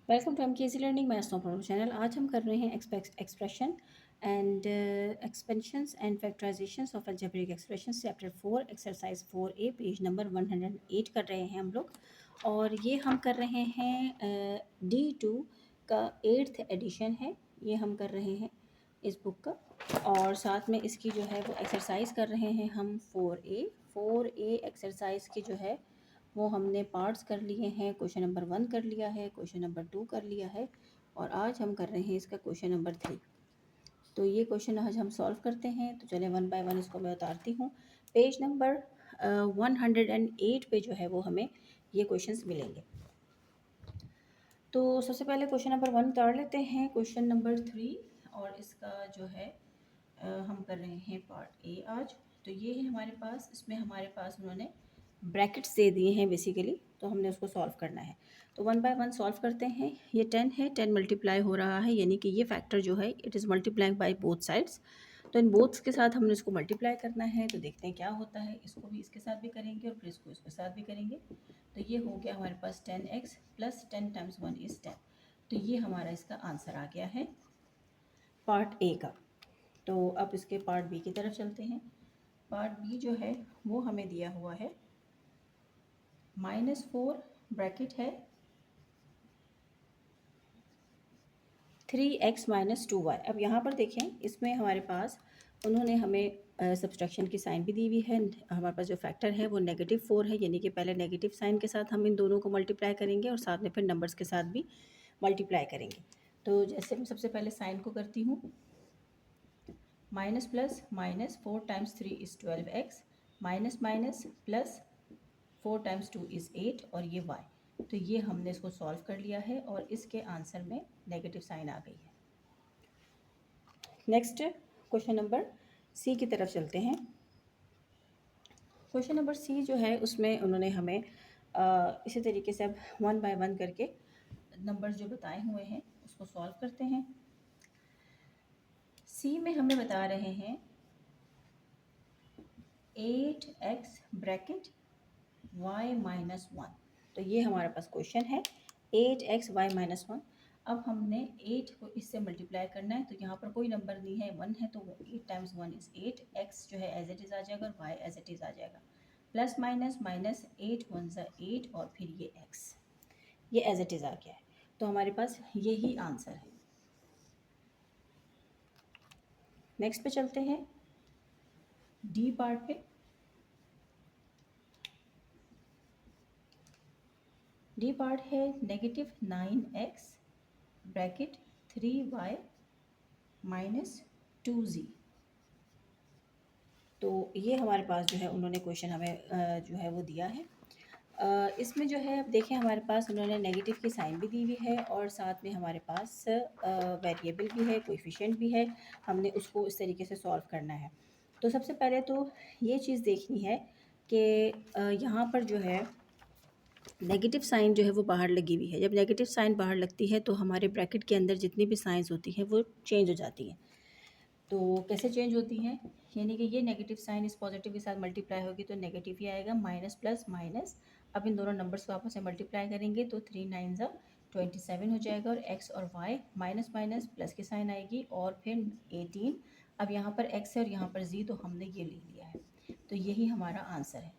Welcome to MKZ learning maths no problem channel. आज हम कर रहे हैं expression and expansions and factorisations of algebraic expressions chapter 4 exercise 4A page number 108 कर रहे हैं हम लोग। और ये हम कर रहे हैं D2 का 8th एडिशन है, ये हम कर रहे हैं इस बुक का। और साथ में इसकी जो है वो एक्सरसाइज कर रहे हैं हम 4A एक्सरसाइज की जो है वो हमने पार्ट्स कर लिए हैं। क्वेश्चन नंबर 1 कर लिया है, क्वेश्चन नंबर 2 कर लिया है और आज हम कर रहे हैं इसका क्वेश्चन नंबर 3। तो ये क्वेश्चन आज हम सॉल्व करते हैं। तो चले वन बाय वन इसको मैं उतारती हूँ। पेज नंबर 108 पे जो है वो हमें ये क्वेश्चंस मिलेंगे। तो सबसे पहले क्वेश्चन नंबर 1 उतार लेते हैं। क्वेश्चन नंबर 3 और इसका जो है हम कर रहे हैं पार्ट ए आज। तो ये है हमारे पास, इसमें हमारे पास उन्होंने ब्रैकेट्स दे दिए हैं बेसिकली, तो हमने उसको सॉल्व करना है। तो वन बाय वन सॉल्व करते हैं। ये 10 है, 10 मल्टीप्लाई हो रहा है, यानी कि ये फैक्टर जो है it is multiplying by both sides. तो इन बोथ्स के साथ हमने इसको मल्टीप्लाई करना है। तो देखते हैं क्या होता है। इसको भी इसके साथ भी करेंगे और फिर इसको इसके साथ भी करेंगे। तो ये हो गया हमारे पास 10x प्लस 10 टाइम्स 1 इज़ 10। तो ये हमारा इसका आंसर आ गया है पार्ट ए का। तो अब इसके पार्ट बी की तरफ चलते हैं। पार्ट बी जो है वो हमें दिया हुआ है -4 ब्रैकेट है 3x माइनस 2y। अब यहाँ पर देखें, इसमें हमारे पास उन्होंने हमें सब्सट्रैक्शन की साइन भी दी हुई है। हमारे पास जो फैक्टर है वो -4 है, यानी कि पहले नेगेटिव साइन के साथ हम इन दोनों को मल्टीप्लाई करेंगे और साथ में फिर नंबर्स के साथ भी मल्टीप्लाई करेंगे। तो जैसे मैं सबसे पहले साइन को करती हूँ, minus plus minus 4 times 3 is 12x, minus minus plus 4 times 2 is 8 और ये y। तो ये हमने इसको सॉल्व कर लिया है और इसके आंसर में नेगेटिव साइन आ गई है। नेक्स्ट क्वेश्चन नंबर सी की तरफ चलते हैं। क्वेश्चन नंबर सी जो है उसमें उन्होंने हमें इसी तरीके से अब वन बाय वन करके नंबर्स जो बताए हुए हैं उसको सॉल्व करते हैं। सी में हमें बता रहे हैं 8x ब्रैकेट y माइनस 1। तो ये हमारे पास क्वेश्चन है 8x y माइनस 1। अब हमने 8 को इससे मल्टीप्लाई करना है। तो यहाँ पर कोई नंबर नहीं है, 1 है, तो 8 टाइम्स 1 इज़ 8, x जो है एज इट इज़ आ जाएगा और y एज इट इज़ आ जाएगा। प्लस माइनस माइनस 8 1 ज़ा 8 और फिर ये x, ये एज इट इज़ आ गया है। तो हमारे पास यही आंसर है। नेक्स्ट पे चलते हैं डी पार्ट पे। डी पार्ट है -9x bracket 3y minus 2z। तो ये हमारे पास जो है उन्होंने क्वेश्चन हमें जो है वो दिया है। इसमें जो है अब देखें, हमारे पास उन्होंने नेगेटिव की साइन भी दी हुई है और साथ में हमारे पास वेरिएबल भी है, कोएफिशिएंट भी है। हमने उसको इस तरीके से सॉल्व करना है। तो सबसे पहले तो ये चीज़ देखनी है कि यहाँ पर जो है नेगेटिव साइन जो है वो बाहर लगी हुई है। जब नेगेटिव साइन बाहर लगती है तो हमारे ब्रैकेट के अंदर जितनी भी साइंस होती हैं वो चेंज हो जाती हैं। तो कैसे चेंज होती हैं, यानी कि ये नेगेटिव साइन इस पॉजिटिव के साथ मल्टीप्लाई होगी तो नेगेटिव ही आएगा, माइनस प्लस माइनस। अब इन दोनों नंबर्स को आपस में मल्टीप्लाई करेंगे तो 3 9 ज़ा 27 हो जाएगा और x और y माइनस माइनस प्लस की साइन आएगी और फिर 18। अब यहाँ पर x है और यहाँ पर z, तो हमने ये ले लिया है। तो यही हमारा आंसर है।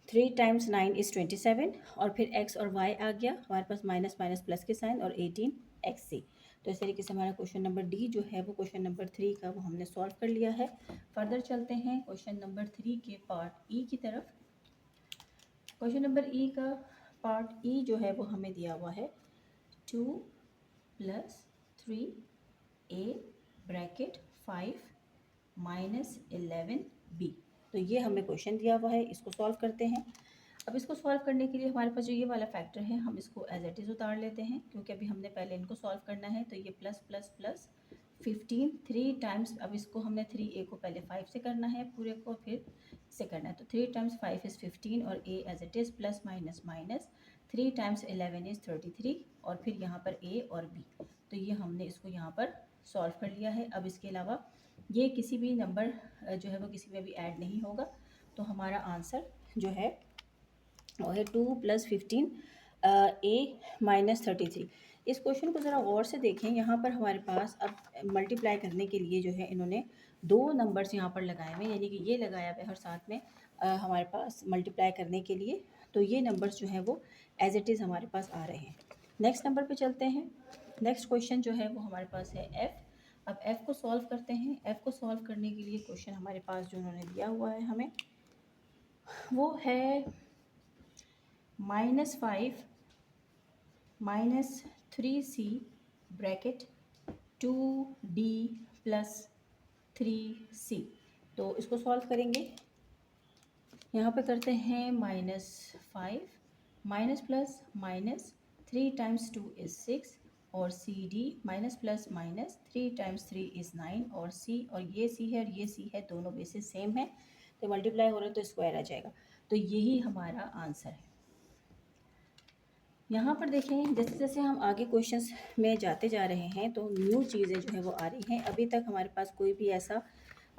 3 टाइम्स 9 इज़ 27 और फिर x और y आ गया हमारे पास, माइनस माइनस प्लस के साइन और 18 x। तो इस तरीके से हमारा क्वेश्चन नंबर डी जो है वो क्वेश्चन नंबर 3 का वो हमने सॉल्व कर लिया है। फर्दर चलते हैं क्वेश्चन नंबर 3 के पार्ट ई की तरफ। क्वेश्चन नंबर ई का पार्ट ई जो है वो हमें दिया हुआ है 2 + 3a ब्रैकेट 5 माइनस 11b। तो ये हमें क्वेश्चन दिया हुआ है, इसको सॉल्व करते हैं। अब इसको सॉल्व करने के लिए हमारे पास जो ये वाला फैक्टर है हम इसको एज इट इज़ उतार लेते हैं, क्योंकि अभी हमने पहले इनको सॉल्व करना है। तो ये प्लस प्लस प्लस 15 3 टाइम्स, अब इसको हमने 3a को पहले 5 से करना है पूरे को, फिर से करना है। तो 3 टाइम्स 5 इज़ 15 और a as it is plus minus minus 3 times 11 is 33 और फिर यहाँ पर a और b। तो ये हमने इसको यहाँ पर सॉल्व कर लिया है। अब इसके अलावा ये किसी भी नंबर जो है वो किसी में भी ऐड नहीं होगा। तो हमारा आंसर जो है वो है 2 + 15 a-33। इस क्वेश्चन को ज़रा गौर से देखें। यहाँ पर हमारे पास अब मल्टीप्लाई करने के लिए जो है इन्होंने दो नंबर्स यहाँ पर लगाए हुए हैं, यानी कि ये लगाया हुआ है और साथ में हमारे पास मल्टीप्लाई करने के लिए तो ये नंबर्स जो हैं वो एज इट इज़ हमारे पास आ रहे हैं। नेक्स्ट नंबर पे चलते हैं। नेक्स्ट क्वेश्चन जो है वो हमारे पास है f। अब f को सॉल्व करते हैं। f को सॉल्व करने के लिए क्वेश्चन हमारे पास जो उन्होंने दिया हुआ है हमें वो है -5 -3c bracket 2d plus 3c। तो इसको सॉल्व करेंगे। यहाँ पे करते हैं -5 minus plus minus 3 times 2 is 6 और C D minus plus minus 3 times 3 is 9 और सी और ये सी है और ये सी है, दोनों बेसिस सेम है तो मल्टीप्लाई हो रहा है तो स्क्वायर आ जाएगा। तो यही हमारा आंसर है। यहाँ पर देखें जैसे जैसे हम आगे क्वेश्चंस में जाते जा रहे हैं तो न्यू चीज़ें जो है वो आ रही हैं। अभी तक हमारे पास कोई भी ऐसा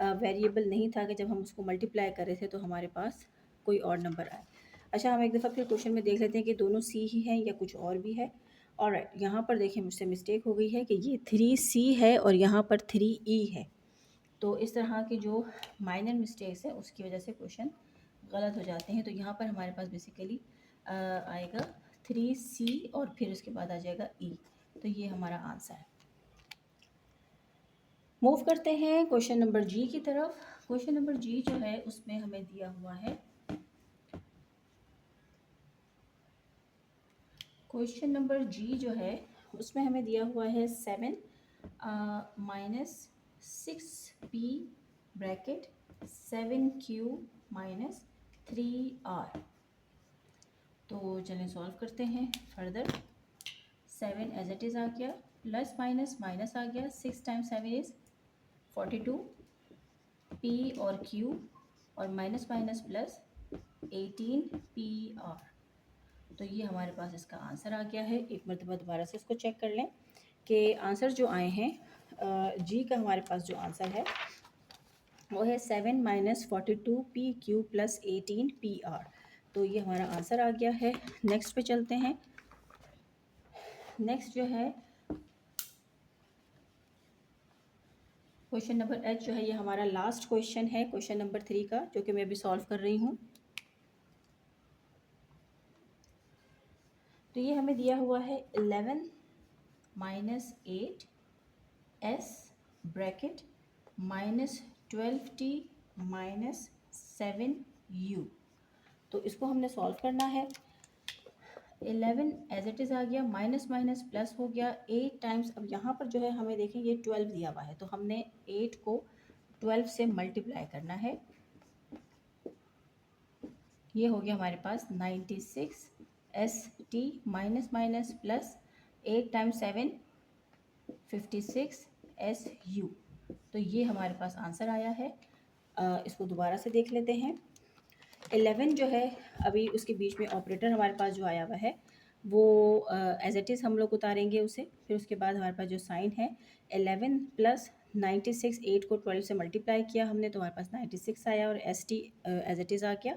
वेरिएबल नहीं था कि जब हम उसको मल्टीप्लाई कर रहे थे तो हमारे पास कोई और नंबर आए। अच्छा, हम एक दफ़ा फिर क्वेश्चन में देख लेते हैं कि दोनों सी ही हैं या कुछ और भी है। और यहाँ पर देखिए मुझसे मिस्टेक हो गई है कि ये 3c है और यहाँ पर 3e है। तो इस तरह की जो माइनर मिस्टेक्स है उसकी वजह से क्वेश्चन गलत हो जाते हैं। तो यहाँ पर हमारे पास बेसिकली आएगा 3c और फिर उसके बाद आ जाएगा e। तो ये हमारा आंसर है। मूव करते हैं क्वेश्चन नंबर जी की तरफ। क्वेश्चन नंबर जी जो है उसमें हमें दिया हुआ है क्वेश्चन नंबर जी जो है उसमें हमें दिया हुआ है 7 minus 6p bracket 7q minus 3r। तो चलें सॉल्व करते हैं फर्दर। 7 एज इट इज़ आ गया, प्लस माइनस माइनस आ गया, 6 टाइम्स 7 इज़ 42, p और q और माइनस माइनस प्लस 18pr। तो ये हमारे पास इसका आंसर आ गया है। एक मरतबा दोबारा से इसको चेक कर लें कि आंसर जो आए हैं जी का हमारे पास जो आंसर है वो है 7 माइनस 42pq प्लस 18pr। तो ये हमारा आंसर आ गया है। नेक्स्ट पे चलते हैं। नेक्स्ट जो है क्वेश्चन नंबर एच जो है ये हमारा लास्ट क्वेश्चन है क्वेश्चन नंबर 3 का, जो कि मैं अभी सॉल्व कर रही हूँ। तो ये हमें दिया हुआ है 11 minus 8 S bracket minus 12t minus 7u। तो इसको हमने सॉल्व करना है। 11 एज इट इज़ आ गया, माइनस माइनस प्लस हो गया, 8 टाइम्स। अब यहाँ पर जो है हमें देखें ये 12 दिया हुआ है तो हमने 8 को 12 से मल्टीप्लाई करना है। ये हो गया हमारे पास 96 S T minus minus plus 8 times 7 56 S U. तो ये हमारे पास आंसर आया है। इसको दोबारा से देख लेते हैं। 11 जो है अभी उसके बीच में ऑपरेटर हमारे पास जो आया हुआ है वो एज इट इज़ हम लोग उतारेंगे उसे। फिर उसके बाद हमारे पास जो साइन है 11 प्लस 96, 8 को 12 से मल्टीप्लाई किया हमने तो हमारे पास 96 आया और S T as it is आ गया।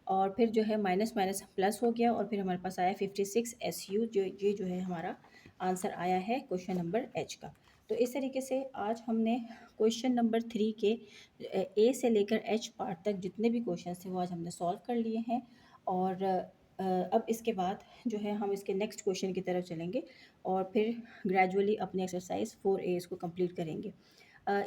और फिर जो है माइनस माइनस प्लस हो गया और फिर हमारे पास आया 56 एस यू। जो ये जो है हमारा आंसर आया है क्वेश्चन नंबर एच का। तो इस तरीके से आज हमने क्वेश्चन नंबर 3 के ए से लेकर एच पार्ट तक जितने भी क्वेश्चन थे वो आज हमने सॉल्व कर लिए हैं। और अब इसके बाद जो है हम इसके नेक्स्ट क्वेश्चन की तरफ चलेंगे और फिर ग्रेजुअली अपने एक्सरसाइज 4A इसको कंप्लीट करेंगे।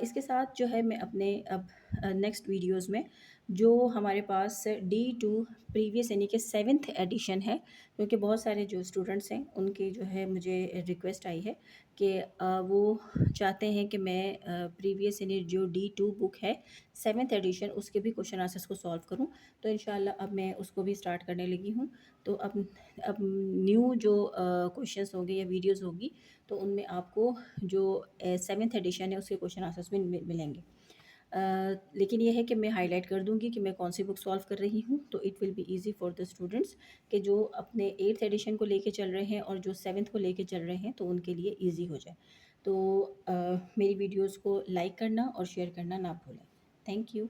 इसके साथ जो है मैं अपने अब नेक्स्ट वीडियोस में जो हमारे पास D2 प्रीवियस यानी कि 7th एडिशन है, क्योंकि बहुत सारे जो स्टूडेंट्स हैं उनकी जो है मुझे रिक्वेस्ट आई है कि वो चाहते हैं कि मैं प्रीवियस यानी जो D2 बुक है 7th एडिशन उसके भी क्वेश्चन आंसर्स को सॉल्व करूं। तो इंशाल्लाह अब मैं उसको भी स्टार्ट करने लगी हूं। तो अब न्यू जो क्वेश्चंस होंगे या वीडियोस होगी तो उनमें आपको जो 7th एडिशन है उसके क्वेश्चन आंसर्स भी मिलेंगे। लेकिन ये है कि मैं हाईलाइट कर दूंगी कि मैं कौन सी बुक सॉल्व कर रही हूँ, तो it will be easy for the students कि जो अपने 8th एडिशन को लेके चल रहे हैं और जो 7th को लेके चल रहे हैं तो उनके लिए इजी हो जाए। तो मेरी वीडियोस को लाइक करना और शेयर करना ना भूलें। Thank you.